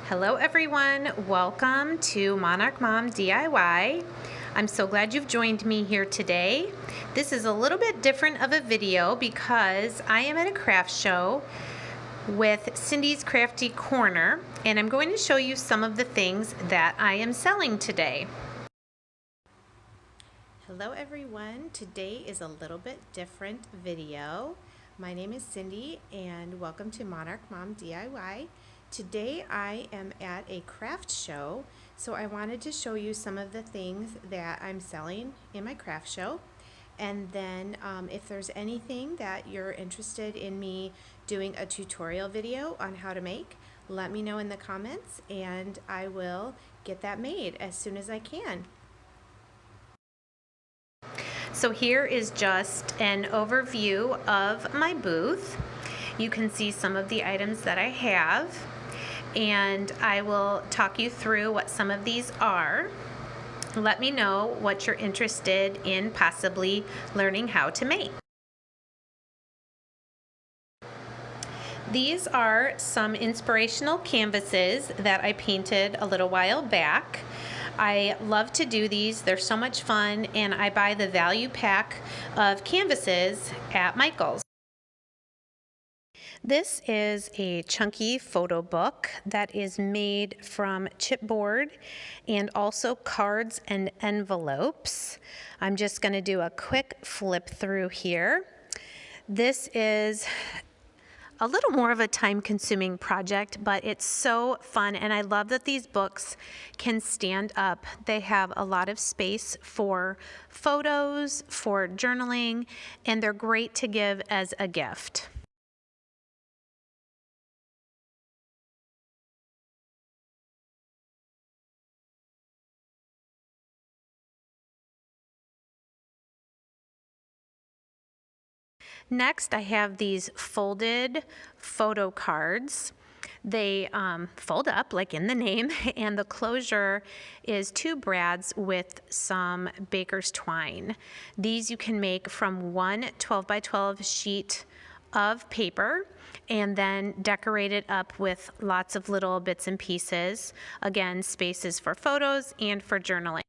Hello everyone, welcome to Monarch Mom DIY. I'm so glad you've joined me here today. This is a little bit different of a video because I am at a craft show with Cindy's Crafty Corner, and I'm going to show you some of the things that I am selling today. Hello everyone, today is a little bit different video. My name is Cindy and welcome to Monarch Mom DIY. Today I am at a craft show, so I wanted to show you some of the things that I'm selling in my craft show. And then if there's anything that you're interested in me doing a tutorial video on how to make, let me know in the comments and I will get that made as soon as I can. So here is just an overview of my booth. You can see some of the items that I have, and I will talk you through what some of these are. Let me know what you're interested in possibly learning how to make. These are some inspirational canvases that I painted a little while back. I love to do these, they're so much fun, and I buy the value pack of canvases at Michael's. This is a chunky photo book that is made from chipboard and also cards and envelopes. I'm just going to do a quick flip through here. This is a little more of a time-consuming project, but it's so fun, and I love that these books can stand up. They have a lot of space for photos, for journaling, and they're great to give as a gift. Next, I have these folded photo cards. They fold up like in the name, and the closure is 2 brads with some baker's twine. These you can make from one 12 by 12 sheet of paper and then decorate it up with lots of little bits and pieces. Again, spaces for photos and for journaling.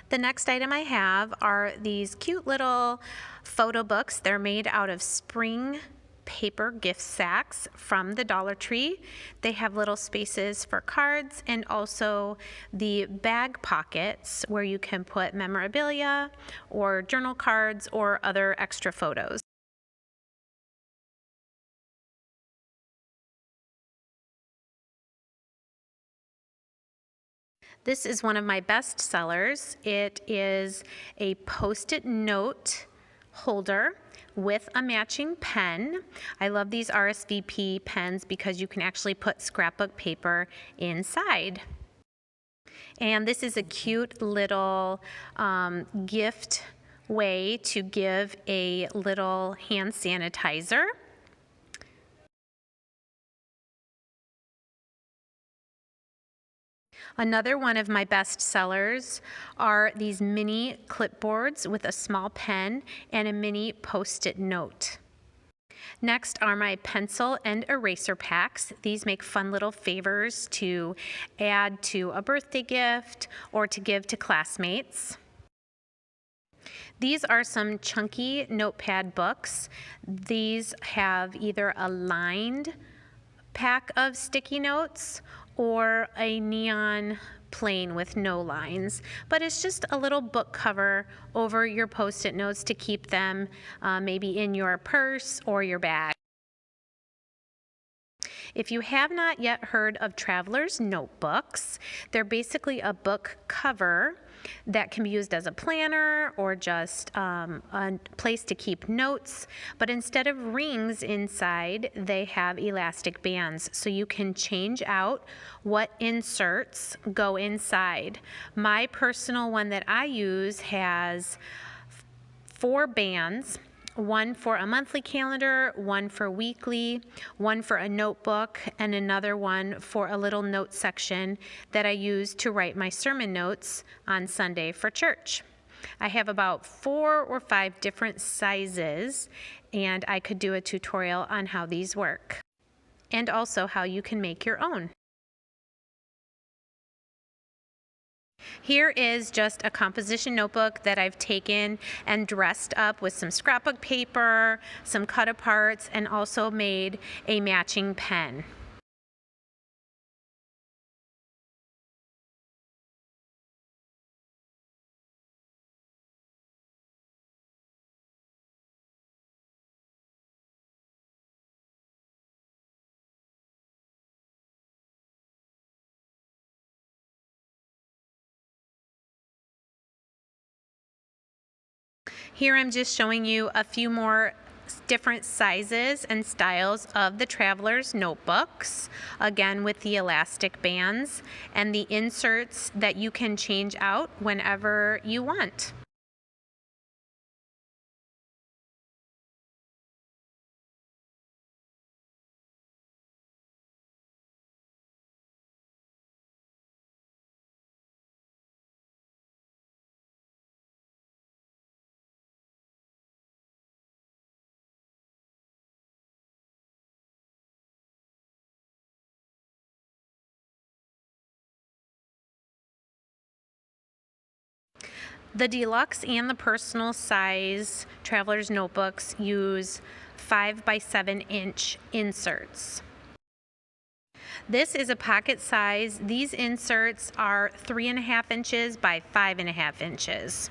The next item I have are these cute little photo books. They're made out of spring paper gift sacks from the Dollar Tree. They have little spaces for cards and also the bag pockets where you can put memorabilia or journal cards or other extra photos. This is one of my best sellers. It is a Post-it note holder with a matching pen. I love these RSVP pens because you can actually put scrapbook paper inside. And this is a cute little gift way to give a little hand sanitizer. Another one of my best sellers are these mini clipboards with a small pen and a mini Post-it note. Next are my pencil and eraser packs. These make fun little favors to add to a birthday gift or to give to classmates. These are some chunky notepad books. These have either a lined pack of sticky notes or a neon plain with no lines, but it's just a little book cover over your Post-it notes to keep them maybe in your purse or your bag. If you have not yet heard of Traveler's Notebooks, they're basically a book cover that can be used as a planner or just a place to keep notes, but instead of rings inside, they have elastic bands, so you can change out what inserts go inside. My personal one that I use has 4 bands, one for a monthly calendar, one for weekly, one for a notebook, and another one for a little note section that I use to write my sermon notes on Sunday for church. I have about 4 or 5 different sizes, and I could do a tutorial on how these work, and also how you can make your own. Here is just a composition notebook that I've taken and dressed up with some scrapbook paper, some cut aparts, and also made a matching pen. Here I'm just showing you a few more different sizes and styles of the Traveler's notebooks, again with the elastic bands and the inserts that you can change out whenever you want. The deluxe and the personal size Traveler's notebooks use 5 by 7 inch inserts. This is a pocket size. These inserts are 3.5 inches by 5.5 inches.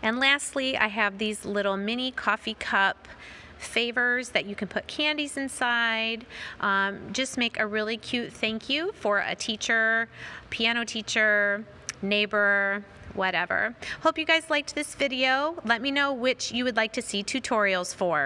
And lastly, I have these little mini coffee cup favors that you can put candies inside. Just make a really cute thank you for a teacher, piano teacher, neighbor, whatever. Hope you guys liked this video. Let me know which you would like to see tutorials for.